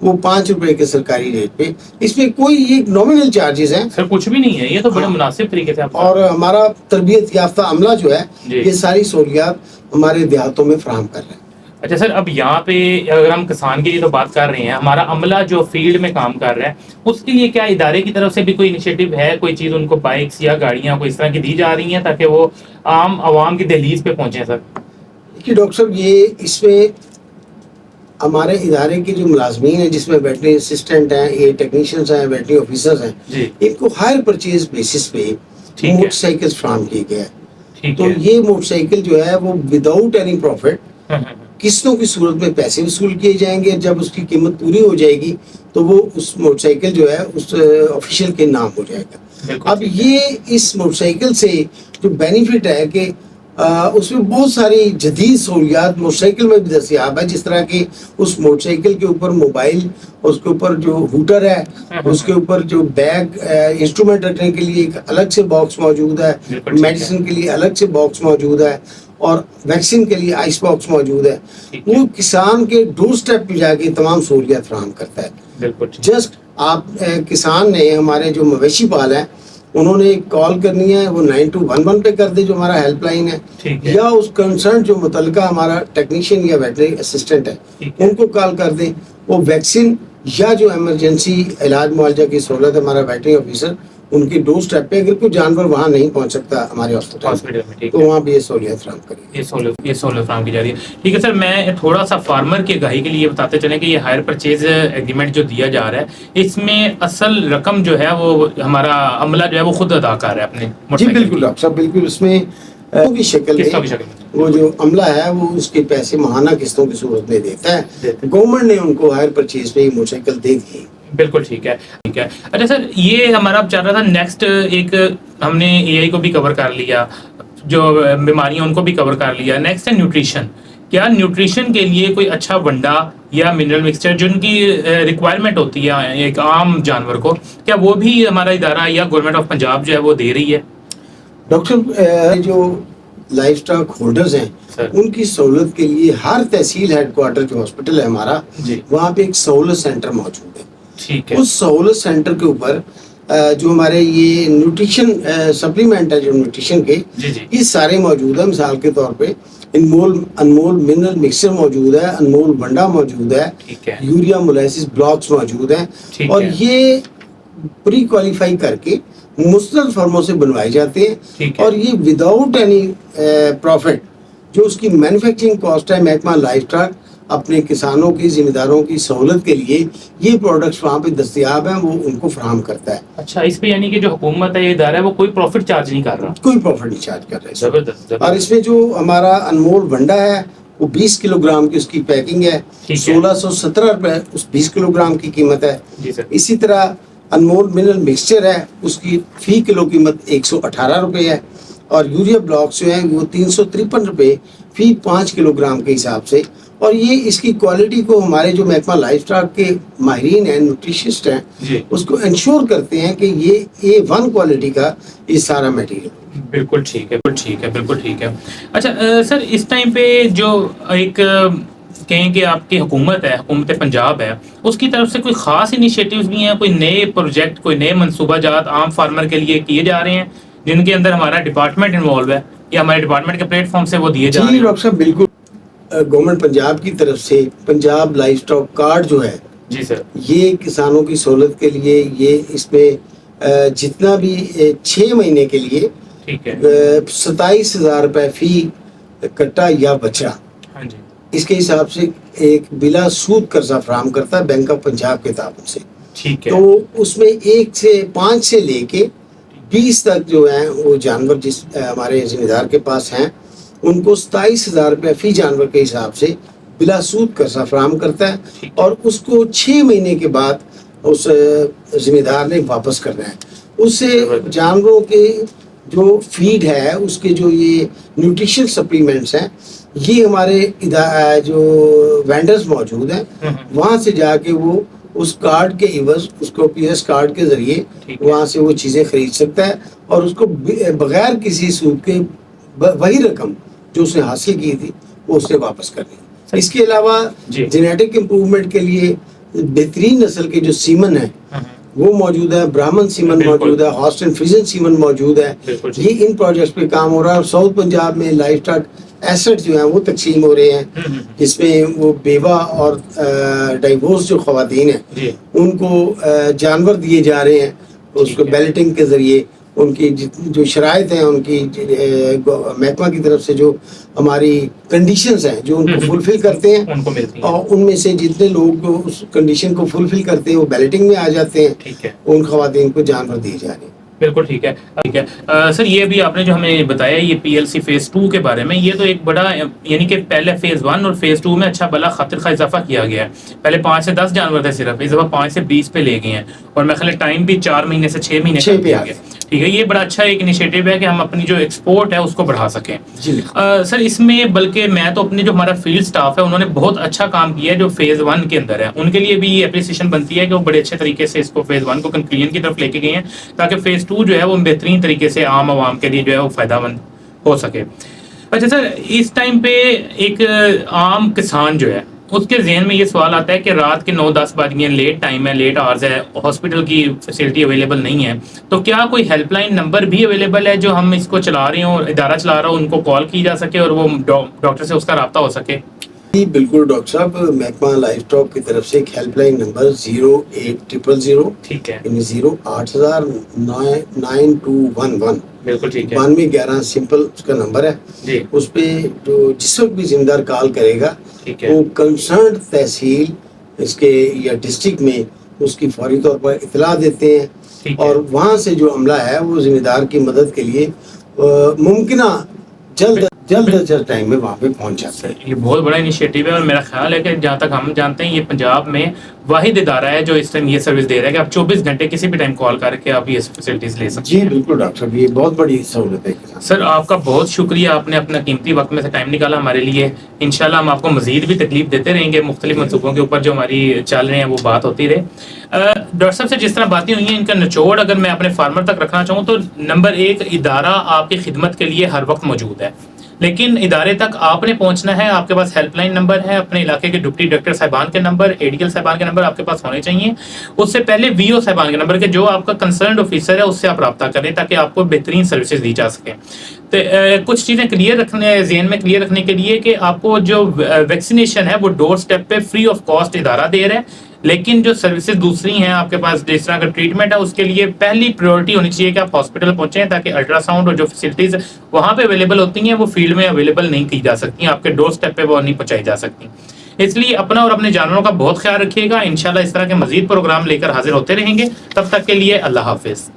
وہ 5 روپے کے سرکاری ریٹ پہ. اس میں کوئی ایک نامنل چارجز ہیں سر, کچھ بھی نہیں ہے, یہ تو بڑے مناسب طریقے سے. اور ہمارا تربیت یافتہ عملہ جو ہے یہ ساری سہولیات ہمارے دیہاتوں میں فراہم کر رہے ہیں. اچھا سر, اب یہاں پہ اگر ہم کسان کے لیے تو بات کر رہے ہیں, ہمارا عملہ جو فیلڈ میں کام کر رہا ہے اس کے لیے کیا ادارے کی طرف سے بھی کوئی انیشیٹو ہے, کوئی چیز ان کو بائکس یا گاڑیاں کوئی اس طرح کی دی جا رہی ہیں تاکہ وہ عام عوام کی دہلیز پہ پہنچیں سر؟ دیکھیے ڈاکٹر صاحب, یہ اس میں ہمارے ادارے کے جو ملازمین ہیں جس میں ویٹرنری اسسٹنٹ ہیں, یہ ٹیکنیشینس ہیں, ویٹرنری آفیسرز ہیں, ان کو ہائر پرچیز بیسس پہ موٹر سائیکل فراہم کیے گئے ہیں. تو یہ موٹر سائیکل جو ہے وہ وداؤٹ اینی پروفٹ قسطوں کی صورت میں پیسے وصول کیے جائیں گے. جب اس کی قیمت پوری ہو جائے گی تو وہ اس موٹر سائیکل جو ہے اس آفیشیل کے نام ہو جائے گا. اب یہ اس موٹر سائیکل سے جو بینیفٹ ہے کہ اس میں بہت ساری جدید سہولیات موٹر سائیکل میں بھی دستیاب ہے, جس طرح کہ اس موٹر سائیکل کے اوپر موبائل, اس کے اوپر جو ہوٹر ہے, اس کے اوپر جو بیگ انسٹرومنٹ رکھنے کے لیے ایک الگ سے باکس موجود ہے, میڈیسن کے لیے الگ سے باکس موجود ہے, اور ویکسین کے لیے آئس باکس موجود ہے. وہ کسان کے ڈور سٹیپ پہ جا کے تمام سہولیات فراہم کرتا ہے. جسٹ آپ کسان نے ہمارے جو مویشی پال ہیں انہوں نے کال کرنی ہے, وہ 9211 پہ کر دے جو ہمارا ہیلپ لائن ہے, یا اس کنسرن جو متعلقہ ہمارا ٹیکنیشین یا ویٹرنری اسسٹنٹ ہے ان کو کال کر دیں. وہ ویکسین یا جو ایمرجنسی علاج معالجہ کی سہولت ہے ہمارا ویٹرنری آفیسر ان کے ڈور سٹیپ پہ, اگر کوئی جانور وہاں نہیں پہنچ سکتا ہمارے ہاسپٹل میں تو وہاں بھی یہ سہولیت فراہم کریں, یہ سہولت فراہم کی جا رہی ہے. ٹھیک ہے سر, میں تھوڑا سا فارمر کی آگاہی کے لیے بتاتے چلیں کہ یہ ہائر پرچیز ایگریمنٹ جو دیا جا رہا ہے اس میں اصل رقم جو ہے وہ ہمارا عملہ جو ہے وہ خود ادا کر رہا ہے اپنے. جی بالکل ڈاکٹر صاحب, بالکل. اس میں کی شکل وہ جو عملہ ہے وہ اس کے پیسے ماہانہ قسطوں کی صورت میں دیتا ہے. گورنمنٹ نے ان کو ہائر پرچیز پہ موٹر سائیکل دے دی. بالکل ٹھیک ہے, ٹھیک ہے. اچھا سر, یہ ہمارا اب چل رہا تھا نیکسٹ, ایک ہم نے اے آئی کو بھی کور کر لیا, جو بیماریاں ان کو بھی کور کر لیا. نیکسٹ ہے نیوٹریشن. کیا نیوٹریشن کے لیے کوئی اچھا ونڈا یا منرل مکسچر جن کی ریکوائرمنٹ ہوتی ہے ایک عام جانور کو, کیا وہ بھی ہمارا ادارہ یا گورنمنٹ آف پنجاب جو ہے وہ دے رہی ہے؟ ڈاکٹر جو لائف سٹاک ہولڈرز ہیں ان کی سہولت کے لیے ہر تحصیل ہیڈ کوارٹر جو ہاسپٹل ہے ہمارا وہاں پہ ایک سہولت سینٹر موجود ہے. اس سہولت سینٹر کے اوپر جو ہمارے یہ نیوٹریشن سپلیمنٹ ہے جو نیوٹریشن کے یہ سارے موجود ہیں. مثال کے طور پہ انمول منرل مکسچر موجود ہے, انمول ونڈا موجود ہے, یوریا مولیسس بلاکس موجود ہیں, اور یہ پری کوالیفائی کر کے مستقل فرموں سے بنوائے جاتے ہیں, اور یہ وداؤٹ اینی پروفٹ جو اس کی مینوفیکچرنگ کاسٹ ہے محکمہ لائف اسٹاک اپنے کسانوں کی ذمہ داروں کی سہولت کے لیے یہ پروڈکٹس وہاں پہ دستیاب ہیں وہ ان کو فراہم کرتا ہے. اچھا, اس پہ یعنی کہ جو حکومت ہے یہ ادارہ ہے وہ کوئی پروفٹ چارج نہیں کر رہا؟ کوئی پروفٹ نہیں چارج کر رہا ہے. زبردست. اور اس میں جو ہمارا انمول ونڈا ہے وہ 20 کلو گرام کی اس کی پیکنگ ہے, 1617 روپے اس 20 کلو گرام کی قیمت ہے. اسی طرح انمول منرل مکسچر ہے اس کی فی کلو قیمت 118 روپے ہے, اور یوریا بلاکس جو ہیں وہ 353 روپے فی 5 کلو گرام کے حساب سے. اور یہ اس کی کوالٹی کو ہمارے جو محکمہ لائف اسٹاک کے ماہرین ہیں, نیوٹریشسٹ ہیں, اس کو انشور کرتے ہیں کہ یہ A1 کوالٹی کا یہ سارا میٹیریل. بالکل ٹھیک ہے, ٹھیک ہے, بالکل ٹھیک ہے. اچھا سر, اس ٹائم پہ جو ایک کہیں کہ آپ کی حکومت ہے, حکومت پنجاب ہے, اس کی طرف سے کوئی خاص انیشیٹیوز بھی ہیں, کوئی نئے پروجیکٹ, کوئی نئے منصوبہ جات عام فارمر کے لیے کیے جا رہے ہیں جن کے اندر ہمارا ڈپارٹمنٹ انوالو ہے یا ہمارے ڈپارٹمنٹ کے پلیٹ فارم سے وہ دیے جا رہے ہیں؟ جی ڈاکٹر صاحب, بالکل. گورنمنٹ پنجاب کی طرف سے پنجاب لائف اسٹاک کارڈ جو ہے جی سر, یہ کسانوں کی سہولت کے لیے, یہ اس میں جتنا بھی 6 مہینے کے لیے 27,000 روپے فی کٹا یا بچہ اس کے حساب سے ایک بلا سود قرضہ فراہم کرتا ہے بینک آف پنجاب کے تعاون سے. تو اس میں 1 سے 5 سے لے کے 20 تک جو ہیں وہ جانور جس ہمارے ذمہ دار کے پاس ہیں ان کو 27,000 روپے فی جانور کے حساب سے بلا سود قرضہ فراہم کرتا ہے, اور اس کو 6 مہینے کے بعد اس ذمہ دار نے واپس کرنا ہے. اس سے جانوروں کے جو فیڈ ہے اس کے جو یہ نیوٹریشن سپلیمنٹس ہیں یہ ہمارے جو وینڈرز موجود ہیں وہاں سے جا کے وہ اس کارڈ کے عوض اس کو پی ایس کارڈ کے ذریعے وہاں سے وہ چیزیں خرید سکتا ہے, اور اس کو بغیر کسی سود کے وہی رقم جو اس نے حاصل کی تھی وہ اس سے واپس کرنی. اس کے علاوہ جینیٹک امپروومنٹ کے لیے بہترین نسل کے جو سیمن ہیں وہ موجود ہے, برہمن سیمن موجود ہے, ہاسٹن فیزن سیمن موجود ہے. یہ ان پروجیکٹس پہ کام ہو رہا ہے. اور ساؤتھ پنجاب میں لائف اسٹاک ایسٹ جو ہیں وہ تقسیم ہو رہے ہیں, جس میں وہ بیوہ اور ڈائیورس جو خواتین ہیں ان کو جانور دیے جا رہے ہیں اس کو بیلٹنگ کے ذریعے. ان کی جو شرائط ہیں, ان کی محکمہ کی طرف سے جو ہماری کنڈیشنز ہیں جو ان کو فلفل کرتے ہیں, اور ان میں سے جتنے لوگ اس کنڈیشن کو فلفل کرتے ہیں وہ بیلٹنگ میں آ جاتے ہیں, ان خواتین کو جانور دیے جا رہے ہیں. بالکل ٹھیک ہے, ٹھیک ہے. سر یہ بھی آپ نے جو ہمیں بتایا یہ پی ایل سی فیز 2 کے بارے میں, یہ تو ایک بڑا یعنی کہ پہلے فیز 1 اور فیز 2 میں اچھا بلا خاطر خواہ اضافہ کیا گیا ہے. پہلے 5 سے 10 جانور تھے صرف, اس دفعہ 5 سے 20 پہ لے گئے ہیں, اور میں خیال ٹائم بھی 4 مہینے سے 6 مہینے پہ آ گیا. ٹھیک ہے, یہ بڑا اچھا ایک انیشیٹو ہے کہ ہم اپنی جو ایکسپورٹ ہے اس کو بڑھا سکیں. سر اس میں بلکہ میں تو اپنے جو ہمارا فیلڈ سٹاف ہے انہوں نے بہت اچھا کام کیا ہے جو فیز 1 کے اندر ہے, ان کے لیے بھی یہ اپریسیشن بنتی ہے کہ وہ بڑے اچھے طریقے سے اس کو فیز 1 کو کنکلوژن کی طرف لے کے گئے ہیں, تاکہ فیز 2 جو ہے وہ بہترین طریقے سے عام عوام کے لیے جو ہے وہ فائدہ مند ہو سکے. اچھا سر, اس ٹائم پہ ایک عام کسان جو ہے اس کے ذہن میں یہ سوال آتا ہے کہ رات کے 9-10 بج گئے, لیٹ ٹائم ہے, لیٹ آورز ہے, ہاسپٹل کی فیسلٹی اویلیبل نہیں ہے, تو کیا کوئی ہیلپ لائن نمبر بھی اویلیبل ہے جو ہم اس کو چلا رہے ہوں, ادارہ چلا رہا ہو, ان کو کال کی جا سکے اور وہ ڈاکٹر سے اس کا رابطہ ہو سکے؟ جی بالکل ڈاکٹر صاحب, محکمہ لائف اسٹاک کی طرف سے ایک ہیلپ لائن نمبر 08000 ٹھیک ہے 0809211 بالکل ٹھیک ہے 9211 سمپل اس کا نمبر ہے جی. اس پہ جو جس وقت بھی ذمہ دار کال کرے گا وہ کنسرنڈ تحصیل اس کے یا ڈسٹرکٹ میں اس کی فوری طور پر اطلاع دیتے ہیں, اور وہاں سے جو عملہ ہے وہ ذمہ دار کی مدد کے لیے ممکنہ جلد از ٹائم میں وہاں پہ پہنچ جاتا ہے. یہ بہت بڑا انیشیٹو ہے, اور میرا خیال ہے کہ جہاں تک ہم جانتے ہیں یہ پنجاب میں واحد ادارہ ہے جو اس ٹائم یہ سروس دے رہا ہے کہ آپ 24 گھنٹے کسی بھی ٹائم کال کر کے آپ یہ فیسلٹیز لے سکتے ہیں. جی بالکل ڈاکٹر صاحب, یہ بہت بڑی سہولت ہے. سر آپ کا بہت شکریہ, آپ نے اپنا قیمتی وقت میں سے ٹائم نکالا ہمارے لیے. انشاءاللہ ہم آپ کو مزید بھی تکلیف دیتے رہیں گے, مختلف منصوبوں کے اوپر جو ہماری چل رہے ہیں وہ بات ہوتی رہے. ڈاکٹر صاحب سے جس طرح باتیں ہوئی ہیں ان کا نچوڑ اگر میں اپنے فارمر تک رکھنا چاہوں تو نمبر 1, ادارہ آپ کی خدمت کے لیے ہر وقت موجود ہے, لیکن ادارے تک آپ نے پہنچنا ہے. آپ کے پاس ہیلپ لائن نمبر ہے, اپنے علاقے کے ڈپٹی ڈاکٹر صاحبان کے نمبر, ADL صاحبان کے نمبر آپ کے پاس ہونے چاہیے. اس سے پہلے VO صاحبان کے نمبر کے جو آپ کا کنسرنڈ آفیسر ہے اس سے آپ رابطہ کریں تاکہ آپ کو بہترین سروسز دی جا سکیں. تو کچھ چیزیں کلیئر رکھنے ذہن میں کلیئر رکھنے کے لیے کہ آپ کو جو ویکسینیشن ہے وہ ڈور سٹیپ پہ فری آف کاسٹ ادارہ دے رہا ہے, لیکن جو سروسز دوسری ہیں آپ کے پاس جس طرح کا ٹریٹمنٹ ہے اس کے لیے پہلی پریورٹی ہونی چاہیے کہ آپ ہاسپٹل پہنچیں, تاکہ الٹرا ساؤنڈ اور جو فیسلٹیز وہاں پہ اویلیبل ہوتی ہیں وہ فیلڈ میں اویلیبل نہیں کی جا سکتی, آپ کے ڈور سٹیپ پہ وہ نہیں پہنچائی جا سکتی. اس لیے اپنا اور اپنے جانوروں کا بہت خیال رکھیے گا. انشاءاللہ اس طرح کے مزید پروگرام لے کر حاضر ہوتے رہیں گے. تب تک کے لیے اللہ حافظ.